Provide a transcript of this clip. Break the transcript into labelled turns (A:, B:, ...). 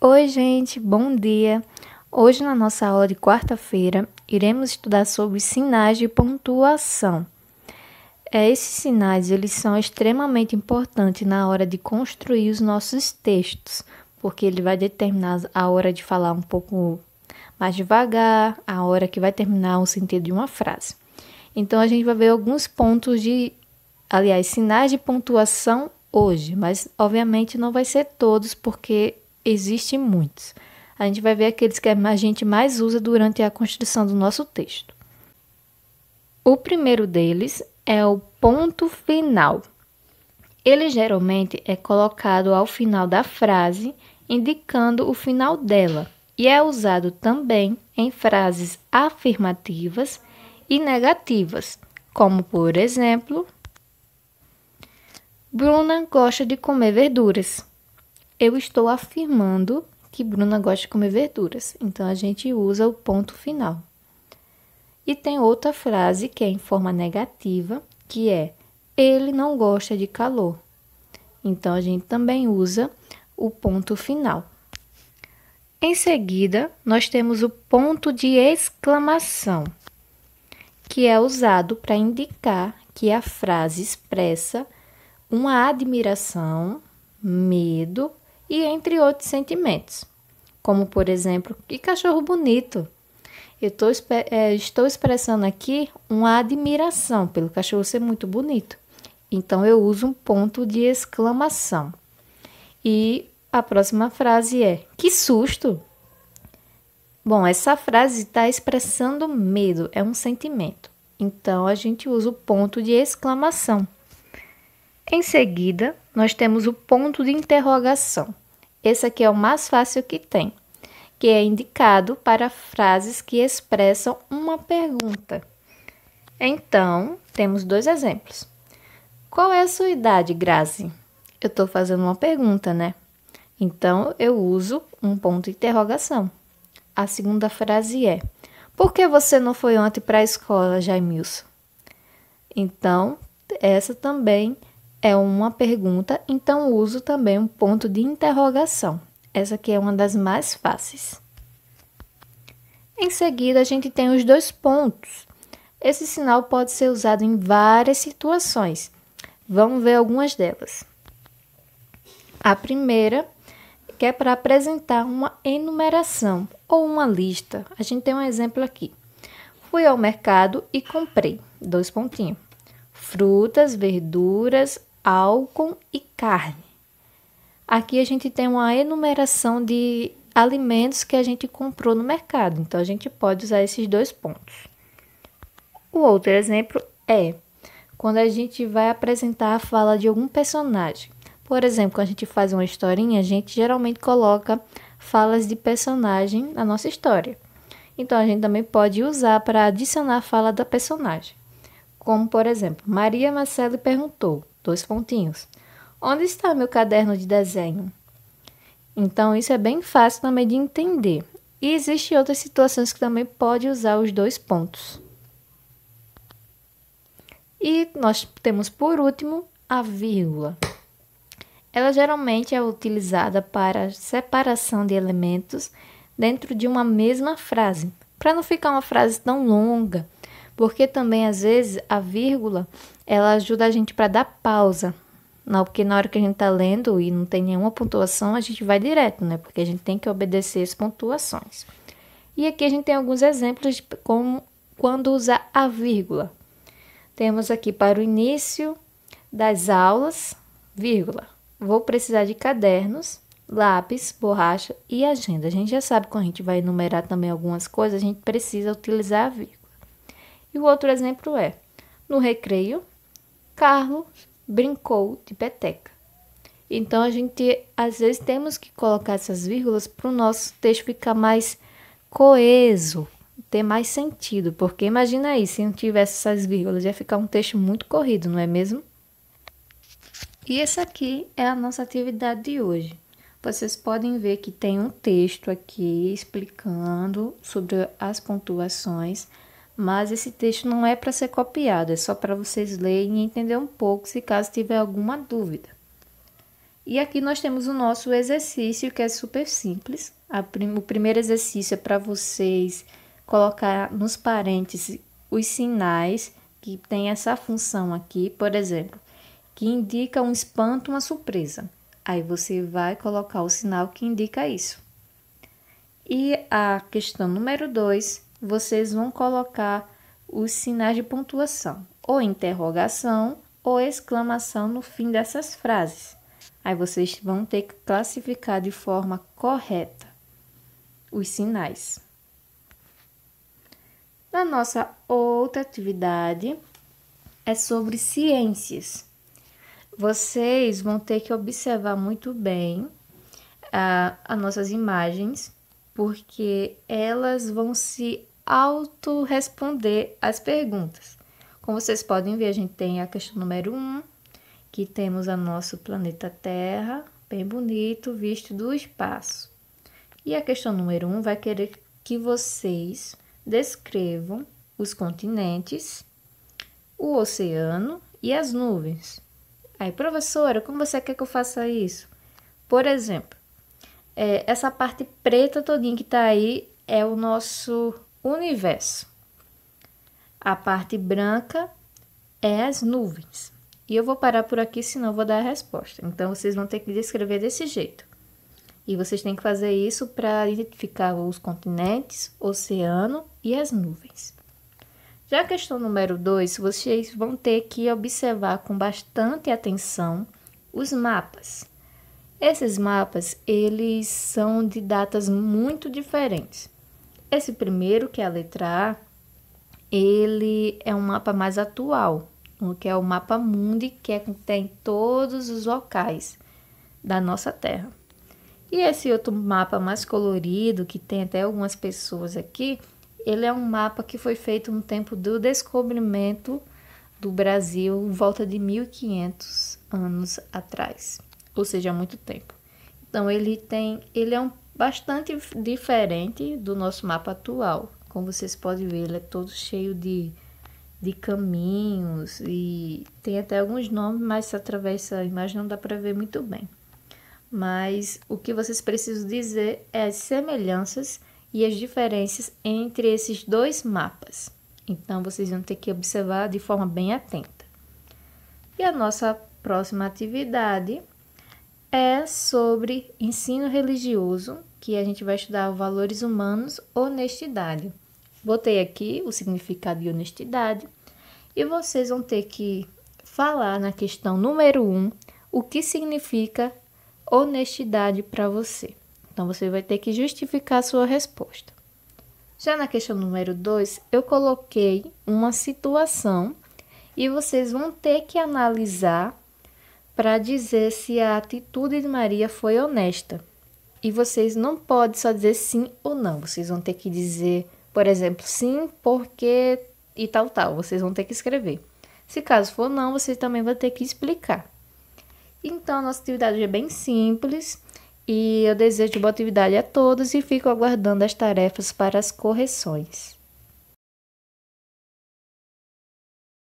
A: Oi, gente, bom dia! Hoje, na nossa aula de quarta-feira, iremos estudar sobre sinais de pontuação. Esses sinais eles são extremamente importantes na hora de construir os nossos textos, porque ele vai determinar a hora de falar um pouco mais devagar, a hora que vai terminar o sentido de uma frase. Então, a gente vai ver alguns sinais de pontuação hoje, mas obviamente não vai ser todos, porque existem muitos. A gente vai ver aqueles que a gente mais usa durante a construção do nosso texto. O primeiro deles é o ponto final. Ele geralmente é colocado ao final da frase, indicando o final dela, e é usado também em frases afirmativas e negativas, como por exemplo, Bruna gosta de comer verduras. Eu estou afirmando que Bruna gosta de comer verduras, então a gente usa o ponto final. E tem outra frase que é em forma negativa, que é ele não gosta de calor. Então a gente também usa o ponto final. Em seguida, nós temos o ponto de exclamação, que é usado para indicar que a frase expressa uma admiração, medo e entre outros sentimentos, como por exemplo, que cachorro bonito. Eu estou expressando aqui uma admiração pelo cachorro ser muito bonito. Então, eu uso um ponto de exclamação. E a próxima frase é, que susto! Bom, essa frase está expressando medo, é um sentimento. Então, a gente usa o ponto de exclamação. Em seguida, nós temos o ponto de interrogação. Esse aqui é o mais fácil que tem, que é indicado para frases que expressam uma pergunta. Então, temos dois exemplos. Qual é a sua idade, Grazi? Eu estou fazendo uma pergunta, né? Então, eu uso um ponto de interrogação. A segunda frase é, por que você não foi ontem para a escola, Jaimilson? Então, essa também é uma pergunta, então uso também um ponto de interrogação. Essa aqui é uma das mais fáceis. Em seguida, a gente tem os dois pontos. Esse sinal pode ser usado em várias situações. Vamos ver algumas delas. A primeira, que é para apresentar uma enumeração ou uma lista. A gente tem um exemplo aqui. Fui ao mercado e comprei, 2 pontinhos. Frutas, verduras, álcool e carne. Aqui a gente tem uma enumeração de alimentos que a gente comprou no mercado, então a gente pode usar esses 2 pontos. O outro exemplo é quando a gente vai apresentar a fala de algum personagem. Por exemplo, quando a gente faz uma historinha, a gente geralmente coloca falas de personagem na nossa história. Então a gente também pode usar para adicionar a fala da personagem. Como, por exemplo, Maria Marcele perguntou, 2 pontinhos, onde está meu caderno de desenho? Então, isso é bem fácil também de entender. E existem outras situações que também pode usar os 2 pontos. E nós temos, por último, a vírgula. Ela geralmente é utilizada para separação de elementos dentro de uma mesma frase, para não ficar uma frase tão longa. Porque também, às vezes, a vírgula, ela ajuda a gente para dar pausa. Não, porque na hora que a gente está lendo e não tem nenhuma pontuação, a gente vai direto, né? Porque a gente tem que obedecer as pontuações. E aqui a gente tem alguns exemplos de como quando usar a vírgula. Temos aqui para o início das aulas, vírgula. Vou precisar de cadernos, lápis, borracha e agenda. A gente já sabe que quando a gente vai enumerar também algumas coisas, a gente precisa utilizar a vírgula. E o outro exemplo é, no recreio, Carlos brincou de peteca. Então, a gente, às vezes, temos que colocar essas vírgulas para o nosso texto ficar mais coeso, ter mais sentido. Porque imagina aí, se não tivesse essas vírgulas, ia ficar um texto muito corrido, não é mesmo? E essa aqui é a nossa atividade de hoje. Vocês podem ver que tem um texto aqui explicando sobre as pontuações, mas esse texto não é para ser copiado, é só para vocês lerem e entender um pouco, se caso tiver alguma dúvida. E aqui nós temos o nosso exercício, que é super simples. O primeiro exercício é para vocês colocar nos parênteses os sinais que tem essa função aqui, por exemplo, que indica um espanto, uma surpresa. Aí você vai colocar o sinal que indica isso. E a questão número 2, vocês vão colocar os sinais de pontuação, ou interrogação ou exclamação no fim dessas frases. Aí vocês vão ter que classificar de forma correta os sinais. Na nossa outra atividade é sobre ciências. Vocês vão ter que observar muito bem as nossas imagens, porque elas vão se auto-responder as perguntas. Como vocês podem ver, a gente tem a questão número 1, que temos o nosso planeta Terra, bem bonito, visto do espaço. E a questão número 1 vai querer que vocês descrevam os continentes, o oceano e as nuvens. Aí, professora, como você quer que eu faça isso? Por exemplo, essa parte preta todinha que está aí é o nosso universo. A parte branca é as nuvens. E eu vou parar por aqui, senão eu vou dar a resposta. Então, vocês vão ter que descrever desse jeito. E vocês têm que fazer isso para identificar os continentes, o oceano e as nuvens. Já a questão número 2, vocês vão ter que observar com bastante atenção os mapas. Esses mapas, eles são de datas muito diferentes. Esse primeiro, que é a letra A, ele é um mapa mais atual, que é o mapa mundi, que tem todos os locais da nossa Terra. E esse outro mapa mais colorido, que tem até algumas pessoas aqui, ele é um mapa que foi feito no tempo do descobrimento do Brasil, volta de 1500 anos atrás, ou seja, há muito tempo. Então, ele é bastante diferente do nosso mapa atual. Como vocês podem ver, ele é todo cheio de caminhos e tem até alguns nomes, mas através da imagem não dá para ver muito bem. Mas o que vocês precisam dizer é as semelhanças e as diferenças entre esses dois mapas. Então, vocês vão ter que observar de forma bem atenta. E a nossa próxima atividade é sobre ensino religioso, que a gente vai estudar valores humanos, honestidade. Botei aqui o significado de honestidade e vocês vão ter que falar na questão número 1 o que significa honestidade para você. Então, você vai ter que justificar a sua resposta. Já na questão número 2, eu coloquei uma situação e vocês vão ter que analisar para dizer se a atitude de Maria foi honesta. E vocês não podem só dizer sim ou não. Vocês vão ter que dizer, por exemplo, sim, porque e tal. Vocês vão ter que escrever. Se caso for não, vocês também vão ter que explicar. Então, a nossa atividade é bem simples e eu desejo boa atividade a todos e fico aguardando as tarefas para as correções.